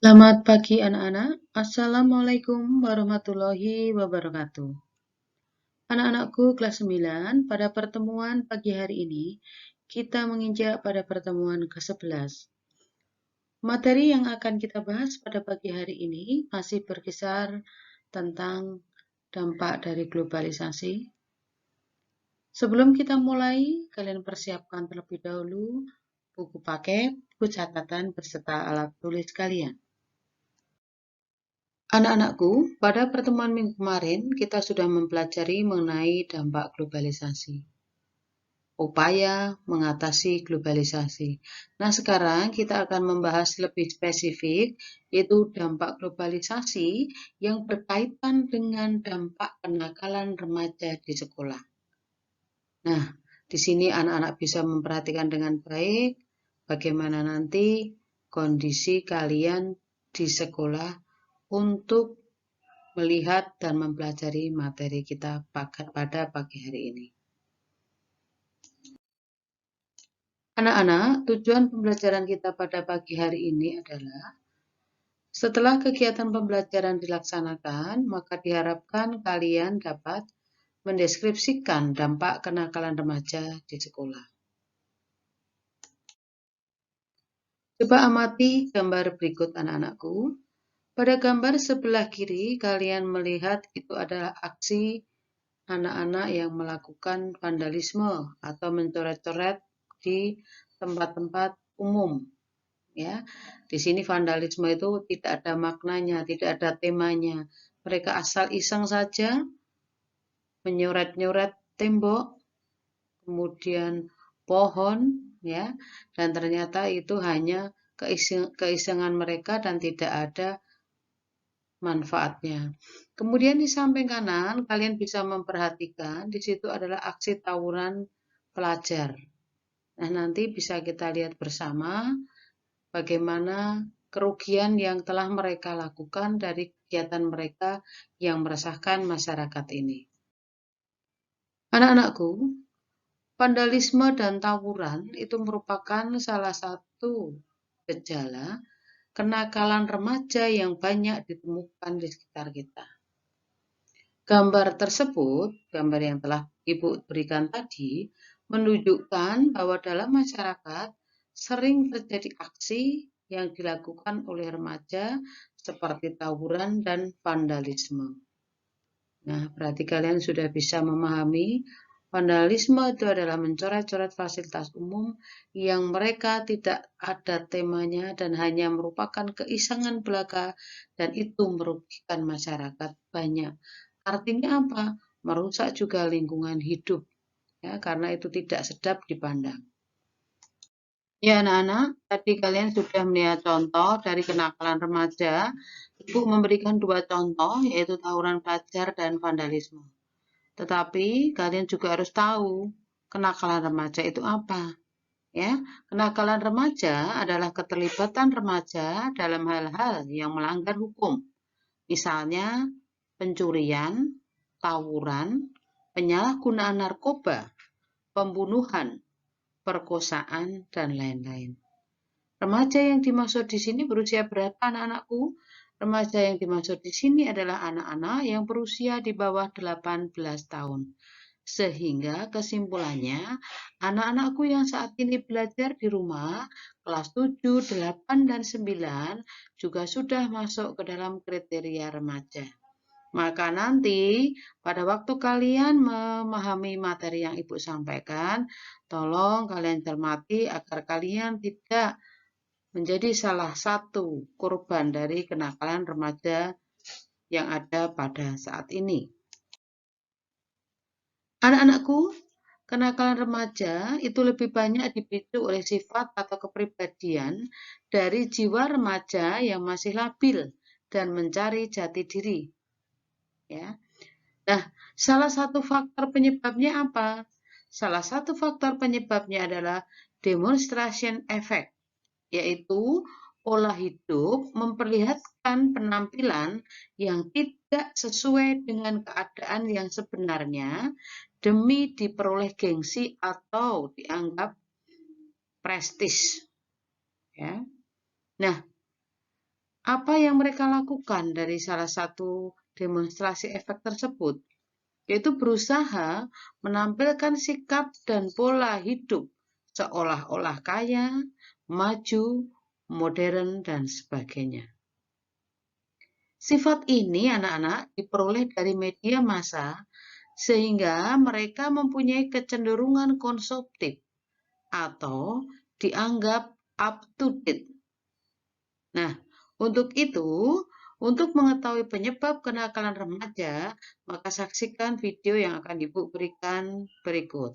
Selamat pagi anak-anak. Assalamualaikum warahmatullahi wabarakatuh. Anak-anakku kelas 9, pada pertemuan pagi hari ini, kita menginjak pada pertemuan ke-11. Materi yang akan kita bahas pada pagi hari ini masih berkisar tentang dampak dari globalisasi. Sebelum kita mulai, kalian persiapkan terlebih dahulu buku paket, buku catatan, beserta alat tulis kalian. Anak-anakku, pada pertemuan minggu kemarin kita sudah mempelajari mengenai dampak globalisasi, upaya mengatasi globalisasi. Nah, sekarang kita akan membahas lebih spesifik, yaitu dampak globalisasi yang berkaitan dengan dampak kenakalan remaja di sekolah. Nah, di sini anak-anak bisa memperhatikan dengan baik bagaimana nanti kondisi kalian di sekolah untuk melihat dan mempelajari materi kita pada pagi hari ini. Anak-anak, tujuan pembelajaran kita pada pagi hari ini adalah setelah kegiatan pembelajaran dilaksanakan, maka diharapkan kalian dapat mendeskripsikan dampak kenakalan remaja di sekolah. Coba amati gambar berikut anak-anakku. Pada gambar sebelah kiri, kalian melihat itu adalah aksi anak-anak yang melakukan vandalisme atau mencoret-coret di tempat-tempat umum. Ya, di sini vandalisme itu tidak ada maknanya, tidak ada temanya. Mereka asal iseng saja menyoret-nyoret tembok, kemudian pohon, ya, dan ternyata itu hanya keisengan mereka dan tidak ada manfaatnya. Kemudian di samping kanan, kalian bisa memperhatikan di situ adalah aksi tawuran pelajar. Nah, nanti bisa kita lihat bersama bagaimana kerugian yang telah mereka lakukan dari kegiatan mereka yang meresahkan masyarakat ini. Anak-anakku, vandalisme dan tawuran itu merupakan salah satu gejala kenakalan remaja yang banyak ditemukan di sekitar kita. Gambar tersebut, gambar yang telah Ibu berikan tadi, menunjukkan bahwa dalam masyarakat sering terjadi aksi yang dilakukan oleh remaja seperti tawuran dan vandalisme. Nah, berarti kalian sudah bisa memahami vandalisme itu adalah mencoret-coret fasilitas umum yang mereka tidak ada temanya dan hanya merupakan keisengan belaka dan itu merugikan masyarakat banyak. Artinya apa? Merusak juga lingkungan hidup, ya, karena itu tidak sedap dipandang. Ya, anak-anak, tadi kalian sudah melihat contoh dari kenakalan remaja. Ibu memberikan dua contoh, yaitu tawuran pelajar dan vandalisme. Tetapi kalian juga harus tahu kenakalan remaja itu apa. Ya, kenakalan remaja adalah keterlibatan remaja dalam hal-hal yang melanggar hukum. Misalnya pencurian, tawuran, penyalahgunaan narkoba, pembunuhan, perkosaan, dan lain-lain. Remaja yang dimaksud di sini berusia berapa anak-anakku? Remaja yang dimaksud di sini adalah anak-anak yang berusia di bawah 18 tahun. Sehingga kesimpulannya, anak-anakku yang saat ini belajar di rumah, kelas 7, 8, dan 9, juga sudah masuk ke dalam kriteria remaja. Maka nanti pada waktu kalian memahami materi yang Ibu sampaikan, tolong kalian cermati agar kalian tidak menjadi salah satu korban dari kenakalan remaja yang ada pada saat ini. Anak-anakku, kenakalan remaja itu lebih banyak dipicu oleh sifat atau kepribadian dari jiwa remaja yang masih labil dan mencari jati diri. Ya. Nah, salah satu faktor penyebabnya apa? Salah satu faktor penyebabnya adalah demonstration effect, yaitu pola hidup memperlihatkan penampilan yang tidak sesuai dengan keadaan yang sebenarnya demi diperoleh gengsi atau dianggap prestis. Ya. Nah, Apa yang mereka lakukan dari salah satu demonstrasi efek tersebut? Yaitu berusaha menampilkan sikap dan pola hidup seolah-olah kaya, maju, modern, dan sebagainya. Sifat ini anak-anak diperoleh dari media massa sehingga mereka mempunyai kecenderungan konsumtif atau dianggap up to date. Nah, untuk itu, untuk mengetahui penyebab kenakalan remaja, maka saksikan video yang akan Ibu berikan berikut.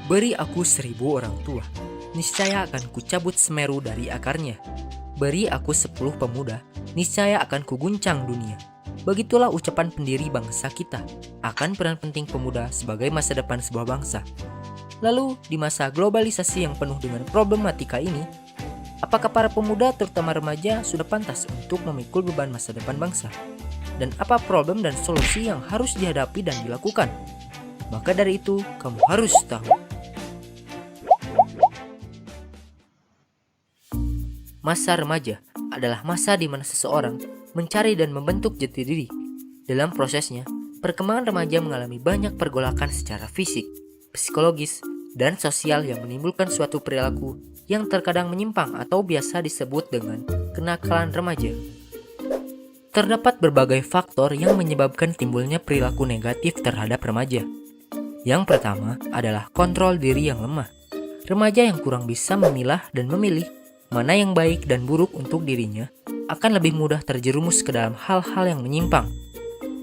Beri aku 1000 orang tua, niscaya akan kucabut Semeru dari akarnya. Beri aku 10 pemuda, niscaya akan kuguncang dunia. Begitulah ucapan pendiri bangsa kita akan peran penting pemuda sebagai masa depan sebuah bangsa. Lalu, di masa globalisasi yang penuh dengan problematika ini, apakah para pemuda terutama remaja sudah pantas untuk memikul beban masa depan bangsa? Dan apa problem dan solusi yang harus dihadapi dan dilakukan? Maka dari itu, kamu harus tahu. Masa remaja adalah masa di mana seseorang mencari dan membentuk jati diri. Dalam prosesnya, perkembangan remaja mengalami banyak pergolakan secara fisik, psikologis, dan sosial yang menimbulkan suatu perilaku yang terkadang menyimpang atau biasa disebut dengan kenakalan remaja. Terdapat berbagai faktor yang menyebabkan timbulnya perilaku negatif terhadap remaja. Yang pertama adalah kontrol diri yang lemah. Remaja yang kurang bisa memilah dan memilih mana yang baik dan buruk untuk dirinya akan lebih mudah terjerumus ke dalam hal-hal yang menyimpang.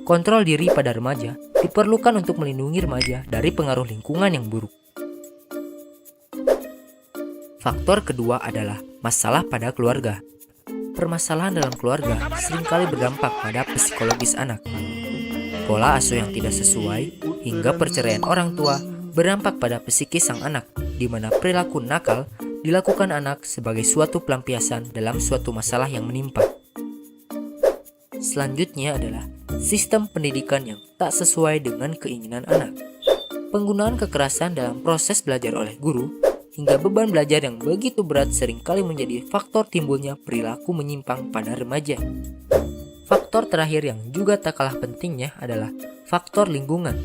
Kontrol diri pada remaja diperlukan untuk melindungi remaja dari pengaruh lingkungan yang buruk. Faktor kedua adalah masalah pada keluarga. Permasalahan dalam keluarga seringkali berdampak pada psikologis anak. Pola asuh yang tidak sesuai hingga perceraian orang tua berdampak pada psikis sang anak, di mana perilaku nakal dilakukan anak sebagai suatu pelampiasan dalam suatu masalah yang menimpa. Selanjutnya adalah sistem pendidikan yang tak sesuai dengan keinginan anak. Penggunaan kekerasan dalam proses belajar oleh guru hingga beban belajar yang begitu berat seringkali menjadi faktor timbulnya perilaku menyimpang pada remaja. Faktor terakhir yang juga tak kalah pentingnya adalah faktor lingkungan.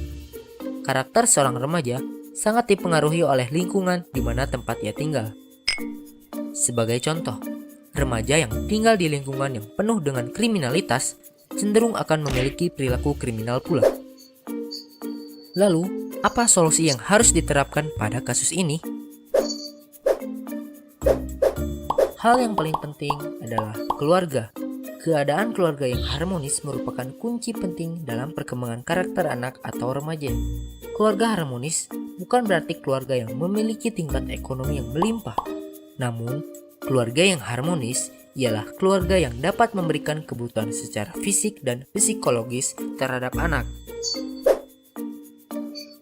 Karakter seorang remaja sangat dipengaruhi oleh lingkungan di mana tempat ia tinggal. Sebagai contoh, remaja yang tinggal di lingkungan yang penuh dengan kriminalitas cenderung akan memiliki perilaku kriminal pula. Lalu, apa solusi yang harus diterapkan pada kasus ini? Hal yang paling penting adalah keluarga. Keadaan keluarga yang harmonis merupakan kunci penting dalam perkembangan karakter anak atau remaja. Keluarga harmonis bukan berarti keluarga yang memiliki tingkat ekonomi yang melimpah. Namun, keluarga yang harmonis ialah keluarga yang dapat memberikan kebutuhan secara fisik dan psikologis terhadap anak.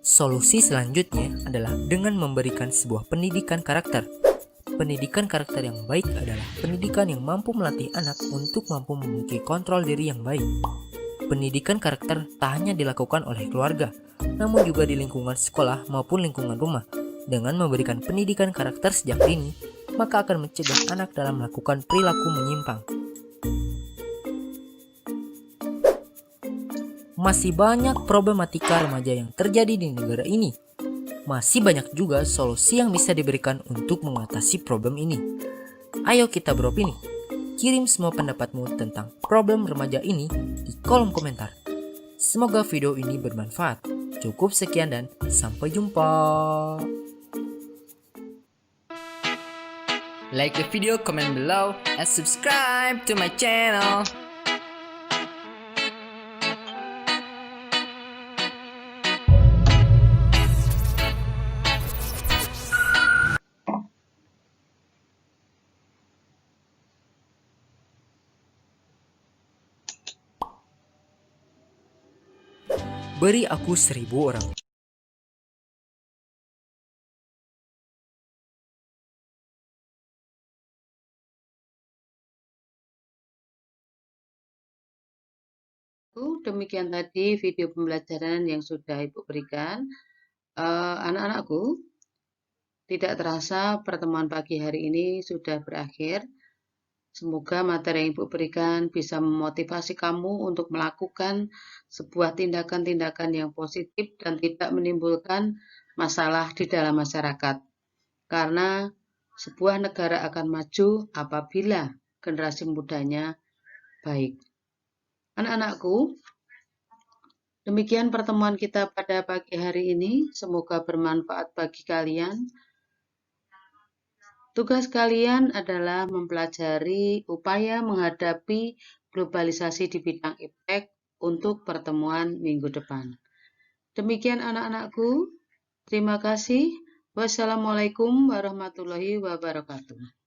Solusi selanjutnya adalah dengan memberikan sebuah pendidikan karakter. Pendidikan karakter yang baik adalah pendidikan yang mampu melatih anak untuk mampu memiliki kontrol diri yang baik. Pendidikan karakter tak hanya dilakukan oleh keluarga, namun juga di lingkungan sekolah maupun lingkungan rumah. Dengan memberikan pendidikan karakter sejak dini, maka akan mencegah anak dalam melakukan perilaku menyimpang. Masih banyak problematika remaja yang terjadi di negara ini. Masih banyak juga solusi yang bisa diberikan untuk mengatasi problem ini. Ayo kita beropini. Kirim semua pendapatmu tentang problem remaja ini di kolom komentar. Semoga video ini bermanfaat. Cukup sekian dan sampai jumpa. Like the video, comment below, and subscribe to my channel. Beri aku 1000 orang. Demikian tadi video pembelajaran yang sudah Ibu berikan. Anak-anakku, Tidak terasa pertemuan pagi hari ini sudah berakhir. Semoga materi yang Ibu berikan bisa memotivasi kamu untuk melakukan sebuah tindakan-tindakan yang positif dan tidak menimbulkan masalah di dalam masyarakat. Karena sebuah negara akan maju apabila generasi mudanya baik. Anak-anakku, demikian pertemuan kita pada pagi hari ini. Semoga bermanfaat bagi kalian. Tugas kalian adalah mempelajari upaya menghadapi globalisasi di bidang iptek untuk pertemuan minggu depan. Demikian anak-anakku. Terima kasih. Wassalamualaikum warahmatullahi wabarakatuh.